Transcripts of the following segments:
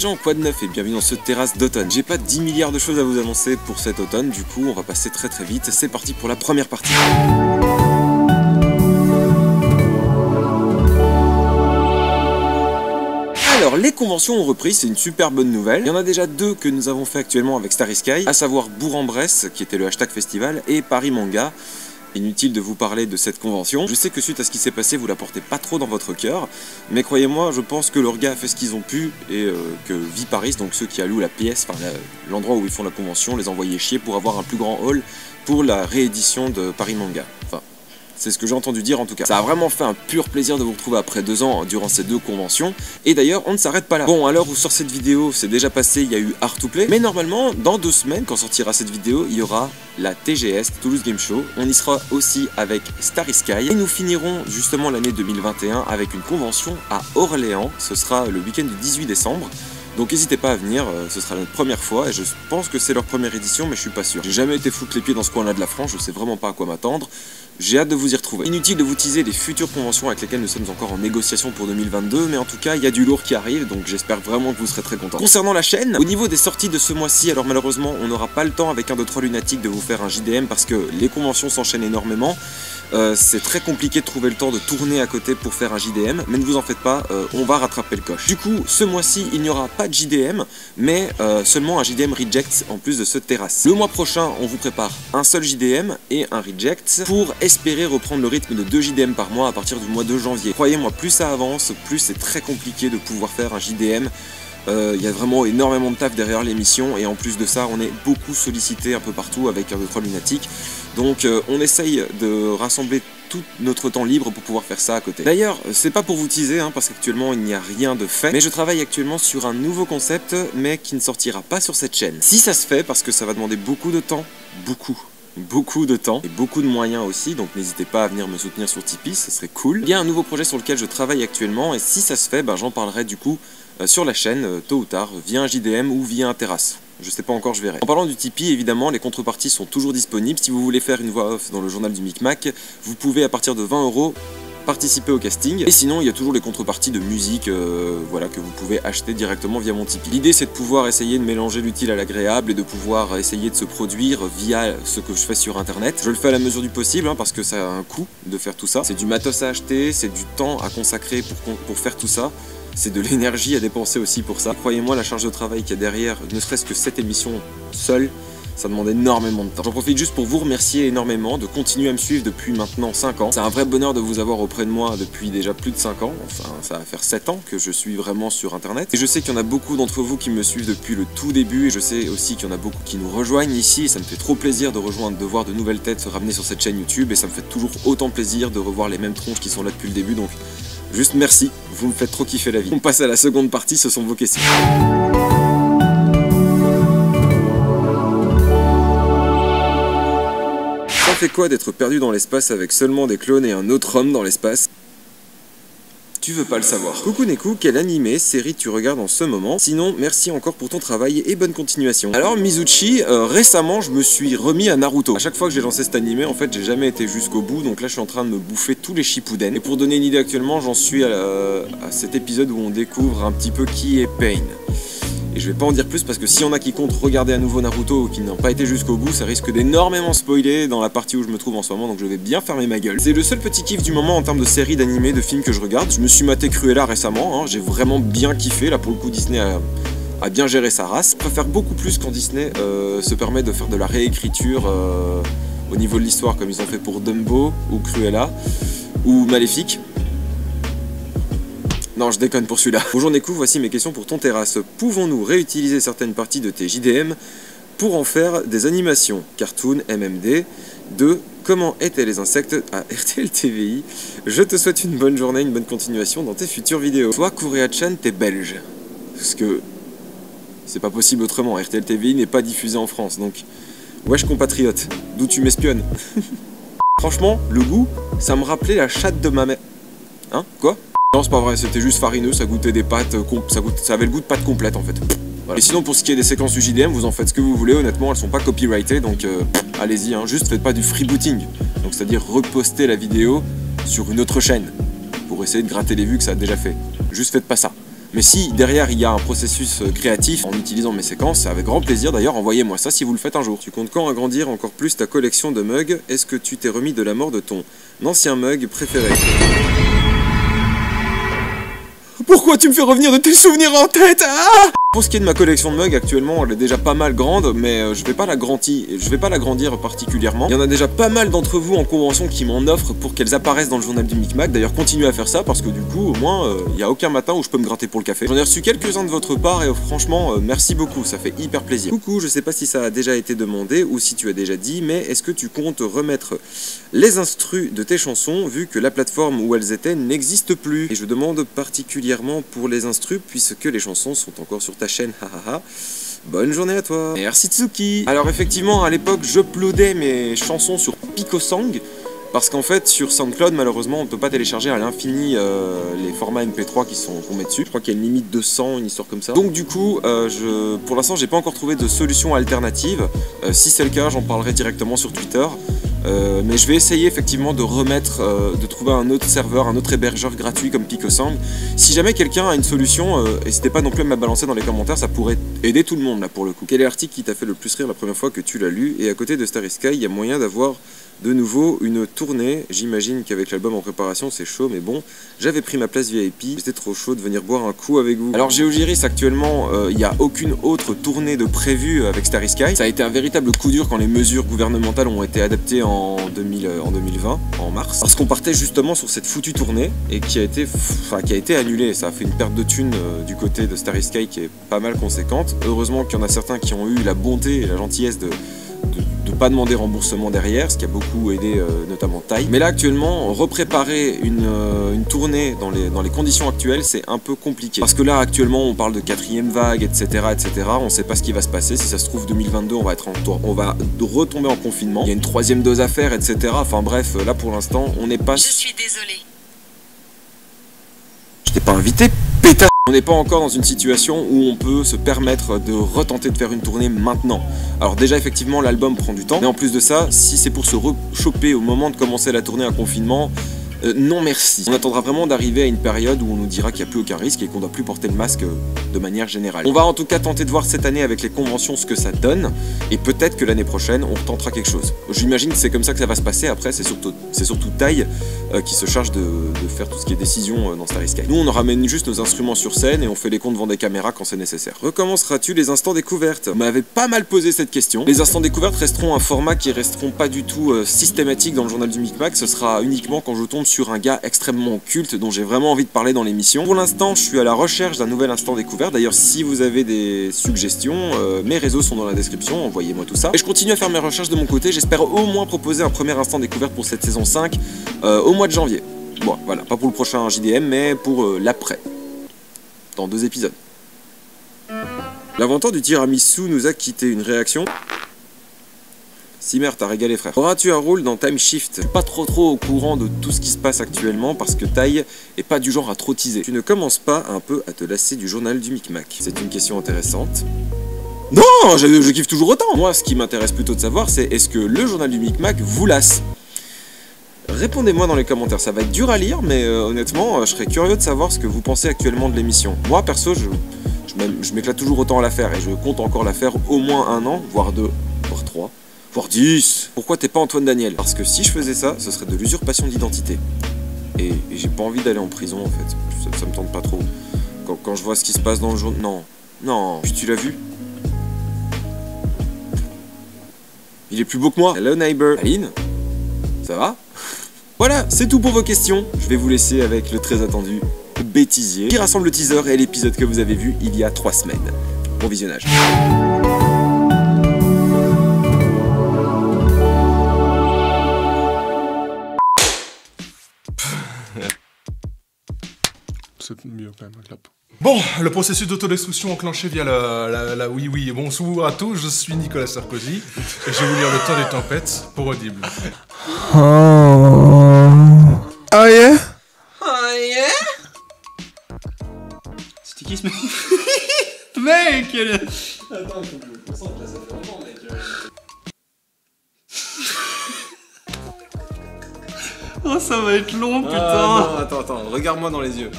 gens, quoi de neuf et bienvenue dans ce terrasse d'automne. J'ai pas 10 milliards de choses à vous annoncer pour cet automne, du coup on va passer très vite. C'est parti pour la première partie. Alors les conventions ont repris, c'est une super bonne nouvelle. Il y en a déjà deux que nous avons fait actuellement avec Starry Sky, à savoir Bourg-en-Bresse qui était le hashtag festival et Paris Manga. Inutile de vous parler de cette convention. Je sais que suite à ce qui s'est passé, vous la portez pas trop dans votre cœur, mais croyez-moi, je pense que leur gars a fait ce qu'ils ont pu et que Viparis, donc ceux qui allouent la pièce, enfin l'endroit où ils font la convention, les envoyer chier pour avoir un plus grand hall pour la réédition de Paris Manga. Enfin, c'est ce que j'ai entendu dire en tout cas. Ça a vraiment fait un pur plaisir de vous retrouver après 2 ans durant ces deux conventions. Et d'ailleurs, on ne s'arrête pas là. Bon, à l'heure où sort cette vidéo, c'est déjà passé, il y a eu Art to Play. Mais normalement, dans 2 semaines, quand sortira cette vidéo, il y aura la TGS, Toulouse Game Show. On y sera aussi avec Starry Sky. Et nous finirons justement l'année 2021 avec une convention à Orléans. Ce sera le week-end du 18 décembre. Donc n'hésitez pas à venir, ce sera notre première fois et je pense que c'est leur première édition mais je suis pas sûr. J'ai jamais été foutre les pieds dans ce coin-là de la France, je sais vraiment pas à quoi m'attendre. J'ai hâte de vous y retrouver. Inutile de vous teaser les futures conventions avec lesquelles nous sommes encore en négociation pour 2022, mais en tout cas il y a du lourd qui arrive, donc j'espère vraiment que vous serez très contents. Concernant la chaîne, au niveau des sorties de ce mois-ci, alors malheureusement on n'aura pas le temps avec 1, 2, 3 Lunatic de vous faire un JDM parce que les conventions s'enchaînent énormément. C'est très compliqué de trouver le temps de tourner à côté pour faire un JDM, mais ne vous en faites pas, on va rattraper le coche. Du coup, ce mois-ci, il n'y aura pas de JDM, mais seulement un JDM Reject en plus de ce terrasse. Le mois prochain, on vous prépare un seul JDM et un Reject pour espérer reprendre le rythme de 2 JDM par mois à partir du mois de janvier. Croyez-moi, plus ça avance, plus c'est très compliqué de pouvoir faire un JDM. Il y a vraiment énormément de taf derrière l'émission et en plus de ça on est beaucoup sollicité un peu partout avec 1, 2, 3 Lunatic. Donc on essaye de rassembler tout notre temps libre pour pouvoir faire ça à côté. D'ailleurs, c'est pas pour vous teaser parce qu'actuellement il n'y a rien de fait, mais je travaille actuellement sur un nouveau concept mais qui ne sortira pas sur cette chaîne. Si ça se fait, parce que ça va demander beaucoup de temps, beaucoup de temps et beaucoup de moyens aussi, donc n'hésitez pas à venir me soutenir sur Tipeee, ce serait cool. Il y a un nouveau projet sur lequel je travaille actuellement et si ça se fait, j'en parlerai du coup sur la chaîne tôt ou tard via un JDM ou via un terrasse. Je sais pas encore, je verrai. En parlant du Tipeee, évidemment, les contreparties sont toujours disponibles. Si vous voulez faire une voix off dans le journal du Micmac, vous pouvez à partir de 20 € participer au casting. Et sinon, il y a toujours les contreparties de musique voilà, que vous pouvez acheter directement via mon Tipeee. L'idée, c'est de pouvoir essayer de mélanger l'utile à l'agréable et de pouvoir essayer de se produire via ce que je fais sur Internet. Je le fais à la mesure du possible parce que ça a un coût de faire tout ça. C'est du matos à acheter, c'est du temps à consacrer pour faire tout ça. C'est de l'énergie à dépenser aussi pour ça. Croyez-moi, la charge de travail qu'il y a derrière, ne serait-ce que cette émission seule, ça demande énormément de temps. J'en profite juste pour vous remercier énormément de continuer à me suivre depuis maintenant 5 ans. C'est un vrai bonheur de vous avoir auprès de moi depuis déjà plus de 5 ans. Enfin, ça va faire 7 ans que je suis vraiment sur Internet. Et je sais qu'il y en a beaucoup d'entre vous qui me suivent depuis le tout début. Et je sais aussi qu'il y en a beaucoup qui nous rejoignent ici. Et ça me fait trop plaisir de voir de nouvelles têtes se ramener sur cette chaîne YouTube. Et ça me fait toujours autant plaisir de revoir les mêmes tronches qui sont là depuis le début. Donc, juste merci, vous me faites trop kiffer la vie. On passe à la seconde partie, ce sont vos questions. Ça fait quoi d'être perdu dans l'espace avec seulement des clones et un autre homme dans l'espace? Tu veux pas le savoir. Coucou Neku, quel animé, série tu regardes en ce moment? Sinon, merci encore pour ton travail et bonne continuation. Alors Mizuchi, récemment je me suis remis à Naruto. À chaque fois que j'ai lancé cet animé, en fait j'ai jamais été jusqu'au bout, donc là je suis en train de me bouffer tous les Shippuden. Et pour donner une idée actuellement, j'en suis à cet épisode où on découvre un petit peu qui est Pain. Et je vais pas en dire plus parce que si on a qui compte regarder à nouveau Naruto ou qui n'ont pas été jusqu'au bout, ça risque d'énormément spoiler dans la partie où je me trouve en ce moment, donc je vais bien fermer ma gueule. C'est le seul petit kiff du moment en termes de séries, d'animés, de films que je regarde. Je me suis maté Cruella récemment, j'ai vraiment bien kiffé, là pour le coup Disney a bien géré sa race. Je préfère beaucoup plus quand Disney se permet de faire de la réécriture au niveau de l'histoire comme ils ont fait pour Dumbo ou Cruella ou Maléfique. Non, je déconne pour celui-là. Bonjour Neku, voici mes questions pour ton terrasse. Pouvons-nous réutiliser certaines parties de tes JDM pour en faire des animations, cartoon, MMD? 2. Comment étaient les insectes à RTL TVI? Je te souhaite une bonne journée, une bonne continuation dans tes futures vidéos. Toi, Kurea-chan, t'es belge. Parce que c'est pas possible autrement, RTL TVI n'est pas diffusé en France, donc... Wesh compatriote, d'où tu m'espionnes? Franchement, le goût, ça me rappelait la chatte de ma mère. Hein? Quoi? Non, c'est pas vrai, c'était juste farineux, ça goûtait des pâtes, ça avait le goût de pâtes complètes en fait. Voilà. Et sinon, pour ce qui est des séquences du JDM, vous en faites ce que vous voulez, honnêtement, elles sont pas copyrightées, donc allez-y, juste faites pas du freebooting. Donc c'est-à-dire reposter la vidéo sur une autre chaîne, pour essayer de gratter les vues que ça a déjà fait. Juste faites pas ça. Mais si derrière il y a un processus créatif en utilisant mes séquences, c'est avec grand plaisir d'ailleurs, envoyez-moi ça si vous le faites un jour. Tu comptes quand agrandir encore plus ta collection de mugs? Est-ce que tu t'es remis de la mort de ton ancien mug préféré? Pourquoi tu me fais revenir de tes souvenirs en tête? Pour ce qui est de ma collection de mugs, actuellement, elle est déjà pas mal grande, mais je vais pas l'agrandir particulièrement. Il y en a déjà pas mal d'entre vous en convention qui m'en offrent pour qu'elles apparaissent dans le journal du Micmac. D'ailleurs, continuez à faire ça parce que du coup, au moins, il n'y a aucun matin où je peux me gratter pour le café. J'en ai reçu quelques-uns de votre part et franchement, merci beaucoup, ça fait hyper plaisir. Coucou, je sais pas si ça a déjà été demandé ou si tu as déjà dit, mais est-ce que tu comptes remettre les instrus de tes chansons vu que la plateforme où elles étaient n'existe plus? Et je demande particulièrement pour les instrus puisque les chansons sont encore sur ta chaîne, hahaha. Bonne journée à toi. Merci Tsuki. Alors effectivement, à l'époque, j'uploadais mes chansons sur PicoSang parce qu'en fait, sur SoundCloud, malheureusement, on ne peut pas télécharger à l'infini les formats MP3 qu'on met dessus. Je crois qu'il y a une limite de 100, une histoire comme ça. Donc du coup, pour l'instant, j'ai pas encore trouvé de solution alternative. Si c'est le cas, j'en parlerai directement sur Twitter. Mais je vais essayer effectivement de de trouver un autre serveur, un autre hébergeur gratuit comme PicoSang. Si jamais quelqu'un a une solution, n'hésitez pas non plus à me la balancer dans les commentaires, ça pourrait aider tout le monde là pour le coup. Quel est l'article qui t'a fait le plus rire la première fois que tu l'as lu? Et à côté de Starry Sky, il y a moyen d'avoir de nouveau une tournée. J'imagine qu'avec l'album en préparation c'est chaud, mais bon, j'avais pris ma place VIP, j'étais trop chaud de venir boire un coup avec vous. Alors Géogiris actuellement, il n'y a aucune autre tournée de prévue avec Starry Sky. Ça a été un véritable coup dur quand les mesures gouvernementales ont été adaptées en 2020, en mars, parce qu'on partait justement sur cette foutue tournée et qui a été annulée. Ça a fait une perte de thunes du côté de Starry Sky qui est pas mal conséquente. Heureusement qu'il y en a certains qui ont eu la bonté et la gentillesse de pas demander remboursement derrière, ce qui a beaucoup aidé notamment Tai. Mais là actuellement, repréparer une tournée dans les conditions actuelles, c'est un peu compliqué. Parce que là actuellement, on parle de 4e vague, etc. etc. On sait pas ce qui va se passer. Si ça se trouve 2022, on va retomber en confinement. Il y a une 3e dose à faire, etc. Enfin bref, là pour l'instant, on n'est pas... Je suis désolé. Je t'ai pas invité, pétasse. On n'est pas encore dans une situation où on peut se permettre de retenter de faire une tournée maintenant. Alors déjà effectivement l'album prend du temps, mais en plus de ça, si c'est pour se rechoper au moment de commencer la tournée à confinement, non merci. On attendra vraiment d'arriver à une période où on nous dira qu'il n'y a plus aucun risque et qu'on ne doit plus porter le masque de manière générale. On va en tout cas tenter de voir cette année avec les conventions ce que ça donne, et peut-être que l'année prochaine on retentera quelque chose. J'imagine que c'est comme ça que ça va se passer. Après c'est surtout Tai qui se charge de faire tout ce qui est décision dans Starry Sky. Nous on ramène juste nos instruments sur scène et on fait les comptes devant des caméras quand c'est nécessaire. Recommenceras-tu les instants découvertes? Vous m'avez pas mal posé cette question. Les instants découvertes resteront un format qui resteront pas du tout systématique dans le journal du Micmac. Ce sera uniquement quand je tombe sur un gars extrêmement culte dont j'ai vraiment envie de parler dans l'émission. Pour l'instant, je suis à la recherche d'un nouvel instant découvert. D'ailleurs, si vous avez des suggestions, mes réseaux sont dans la description, envoyez-moi tout ça. Et je continue à faire mes recherches de mon côté. J'espère au moins proposer un premier instant découverte pour cette saison 5 au mois de janvier. Bon, voilà, pas pour le prochain JDM, mais pour l'après. Dans 2 épisodes. L'inventeur du tiramisu nous a quitté. Une réaction? Simer, t'as régalé frère. Auras-tu un rôle dans Time Shift? Je suis pas trop au courant de tout ce qui se passe actuellement parce que Tai est pas du genre à trop teaser. Tu ne commences pas un peu à te lasser du journal du Micmac? C'est une question intéressante. Non, je kiffe toujours autant. Moi, ce qui m'intéresse plutôt de savoir, c'est est-ce que le journal du Micmac vous lasse? Répondez-moi dans les commentaires, ça va être dur à lire, mais honnêtement, je serais curieux de savoir ce que vous pensez actuellement de l'émission. Moi, perso, je m'éclate toujours autant à la faire et je compte encore la faire au moins 1 an, voire 2, voire 3. Voire 10. Pourquoi t'es pas Antoine Daniel? Parce que si je faisais ça, ce serait de l'usurpation d'identité. Et j'ai pas envie d'aller en prison en fait. Ça me tente pas trop. Quand je vois ce qui se passe dans le journal... Non. Non. Tu l'as vu? Il est plus beau que moi. Hello neighbor. Aline? Ça va? Voilà, c'est tout pour vos questions. Je vais vous laisser avec le très attendu bêtisier qui rassemble le teaser et l'épisode que vous avez vu il y a 3 semaines. Bon visionnage. C'est mieux quand même, clap. Bon, le processus d'autodestruction enclenché via la oui. Bonsoir à tous, je suis Nicolas Sarkozy et je vais vous lire Le Temps des Tempêtes pour Audible. Oh yeah? Oh yeah? Sticky Smith. Mec, attends, faut que je me concentre là, ça fait longtemps, mec. Oh, ça va être long, putain. Non, attends, regarde-moi dans les yeux.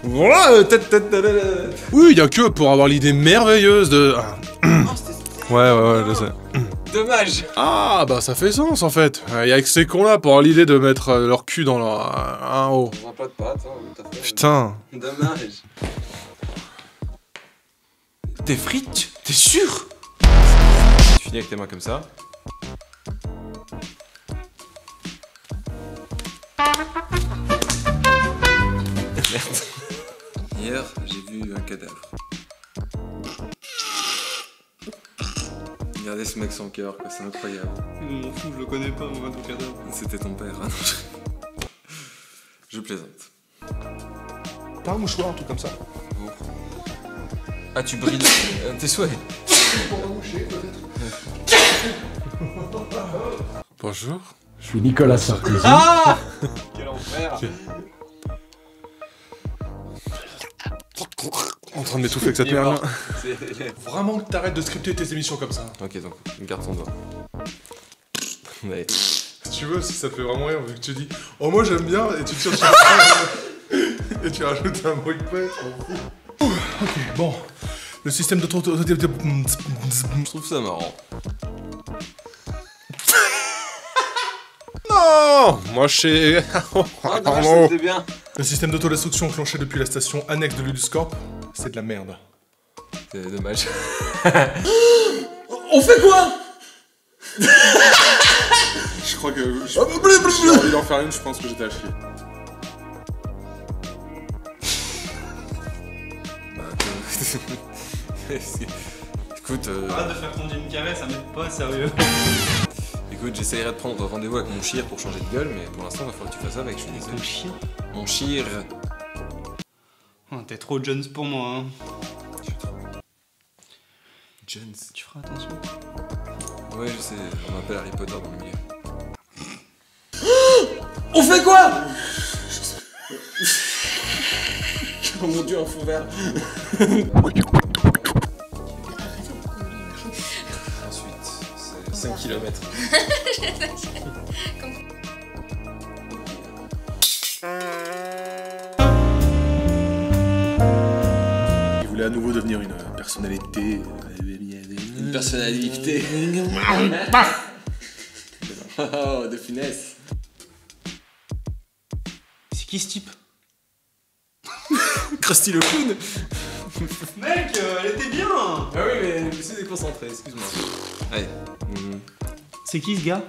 Voilà, oui, y a que pour avoir l'idée merveilleuse de... Ouais, je sais. Dommage. Ah, bah ça fait sens en fait. Y a que ces cons-là pour avoir l'idée de mettre leur cul dans leur... un haut. On va pas de pâtes, hein, tout à fait. Putain. Dommage. T'es frites? T'es sûr? Tu finis avec tes mains comme ça. Merde. Hier, j'ai vu un cadavre. Regardez ce mec sans cœur, quoi, c'est incroyable. Je m'en fous, je le connais pas, moi, ton cadavre. C'était ton père, hein. Je plaisante. T'as un mouchoir, un truc comme ça. Bon. Ah, tu brilles tes souhaits. Bonjour. Je suis Nicolas Sarkozy. Ah quel enfer. En train de m'étouffer avec cette merde. C'est... Vraiment que t'arrêtes de scripter tes émissions comme ça. Ok, donc, garde ton doigt. Ouais. Si tu veux, si ça te fait vraiment rire, vu que tu dis « Oh, moi j'aime bien » et tu tires sur le et tu rajoutes un bruit de pète. Ok, bon. Le système de... Je trouve ça marrant. Non. Moi je sais... Ah, dommage, c'était bien. Le système d'autodestruction enclenché depuis la station annexe de Luduscorp, c'est de la merde. C'est dommage. On fait quoi? Je crois que... J'ai envie d'en faire une, je pense que j'étais à chier. Écoute, Arrête de faire ton Jim Carrey, ça m'aide pas, sérieux. écoute, j'essayerai de prendre rendez-vous avec mon chien pour changer de gueule, mais pour l'instant, il va falloir que tu fasses ça avec, je suis désolé. Ton chien? Mon chien. Oh, t'es trop Jones pour moi, hein. Jones. Tu feras attention. Ouais, je sais, on m'appelle Harry Potter dans le milieu. On fait quoi? Oh mon dieu, un fond vert. Ensuite, c'est 5 km. Il voulait à nouveau devenir une personnalité. Une personnalité. Oh, de finesse. C'est qui ce type? Krusty le clown. Mec, elle était bien. Ah oui, mais je me suis déconcentré, excuse-moi. Allez. C'est qui ce gars?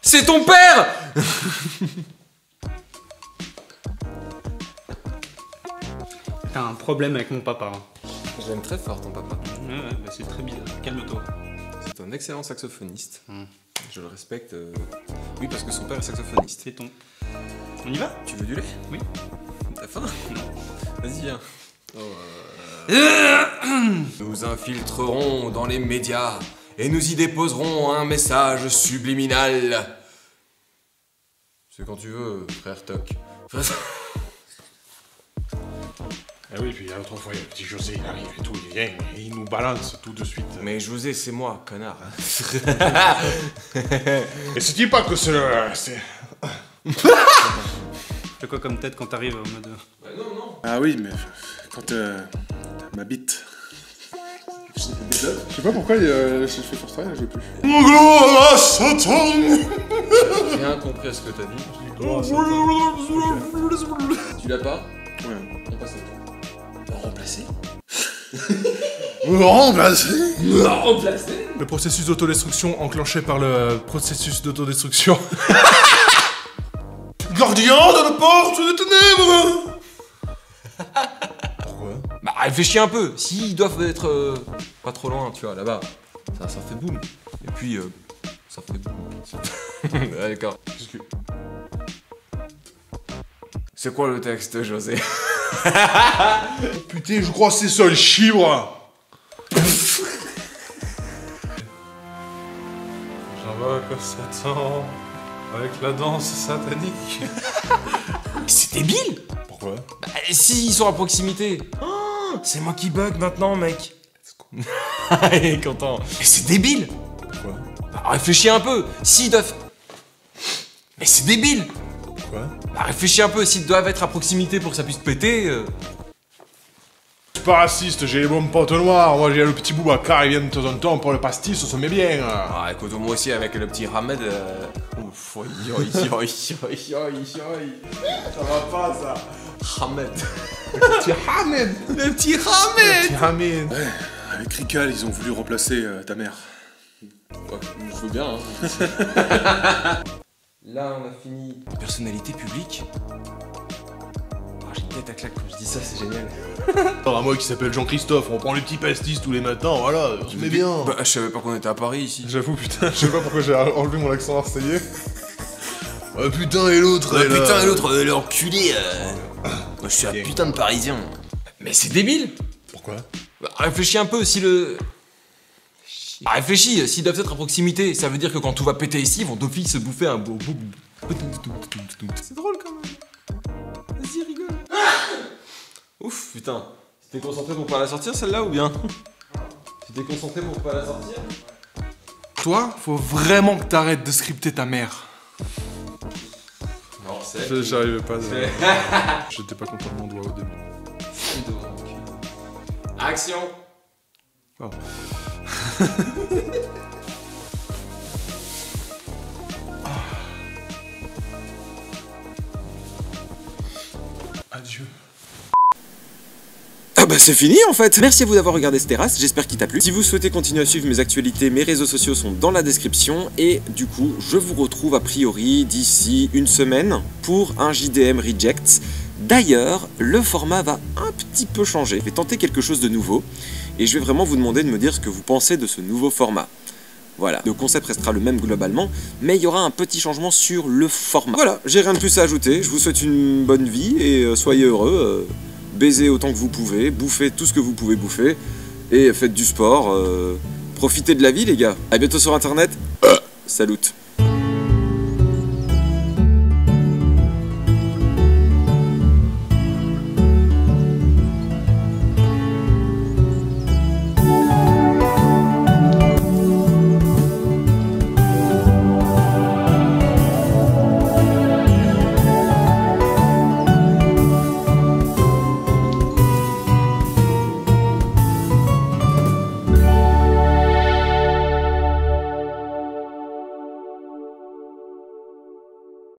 C'est ton père. T'as un problème avec mon papa. Hein. Je l'aime très fort, ton papa. Ouais, bah c'est très bizarre. Calme-toi. C'est un excellent saxophoniste. Hmm. Je le respecte. Oui, parce que son père est saxophoniste. C'est ton. On y va? Tu veux du lait? Oui. T'as faim? Vas-y, viens. Nous infiltrerons dans les médias et nous y déposerons un message subliminal. C'est quand tu veux, frère Toc. Ah oui, puis l'autre fois, il y a le petit José, il arrive et tout, il vient et il nous balance tout de suite. Mais José, c'est moi, connard. Et c'est pas que c'est le... Fais quoi comme tête quand t'arrives en mode. Ah oui, mais quand ma bite. Je sais pas pourquoi je fais force travail, je veux plus. J'ai rien compris à ce que t'as dit. Tu l'as pas? Ouais. On passe au tour. Remplacer? Remplacer. Le processus d'autodestruction enclenché par le processus d'autodestruction. Gardien de la porte des ténèbres. Pourquoi? Bah réfléchis un peu, s'ils doivent être pas trop loin, tu vois, là-bas, ça fait boum. Et puis, ça fait boum. Ouais, d'accord. C'est quoi le texte, José? Putain, je crois que c'est ça le chibre. J'invoque Satan avec la danse satanique. C'est débile! Pourquoi? Bah, s'ils sont à proximité. Oh, c'est moi qui bug maintenant, mec. Allez, content. Mais c'est débile! Pourquoi? Bah, réfléchis un peu, s'ils doivent... Mais c'est débile! Quoi? Bah réfléchis un peu, s'ils doivent être à proximité pour que ça puisse péter... Je suis pas raciste, j'ai les bons potes noirs, moi j'ai le petit Boubacar, il vient de temps en temps pour le pastis, ça se met bien. Ah écoute, moi aussi avec le petit Hamed... Ouf, oi, ça va pas ça. Hamed. Le petit Hamed. Le petit Hamed. Petit Hamed. Ouais, avec Rikal, ils ont voulu remplacer ta mère. Ouais, je veux bien, hein. Là, on a fini. Personnalité publique. Ah, j'ai une tête à claque quand je dis ça, c'est génial. Alors à moi qui s'appelle Jean-Christophe, on prend les petits pastis tous les matins, voilà, on se met bien. Bah, je savais pas qu'on était à Paris ici. J'avoue, putain, je sais pas pourquoi j'ai enlevé mon accent marseillais. Oh putain, et l'autre, Oh, putain, et l'autre, l'enculé. Moi, je suis un putain de parisien. Mais c'est débile. Pourquoi? Bah, réfléchis un peu, si le... Bah, réfléchis, s'ils doivent être à proximité, ça veut dire que quand tout va péter ici, ils vont d'office se bouffer un beau... C'est drôle quand même. Vas-y, rigole. Ouf, putain. Tu t'es concentré pour pas la sortir celle-là ou bien? Tu t'es concentré pour pas la sortir? Toi, faut vraiment que t'arrêtes de scripter ta mère. Non, c'est... J'arrivais pas. J'étais pas content de mon doigt au début. Action. Oh. Adieu. Ah bah c'est fini en fait. Merci à vous d'avoir regardé cette terrasse, j'espère qu'il t'a plu. Si vous souhaitez continuer à suivre mes actualités, mes réseaux sociaux sont dans la description. Et du coup, je vous retrouve a priori d'ici une semaine pour un JDM Reject. D'ailleurs, le format va un petit peu changer. Je vais tenter quelque chose de nouveau. Et je vais vraiment vous demander de me dire ce que vous pensez de ce nouveau format. Voilà, le concept restera le même globalement, mais il y aura un petit changement sur le format. Voilà, j'ai rien de plus à ajouter, je vous souhaite une bonne vie et soyez heureux. Baisez autant que vous pouvez, bouffez tout ce que vous pouvez bouffer, et faites du sport, profitez de la vie les gars. A bientôt sur internet, salut.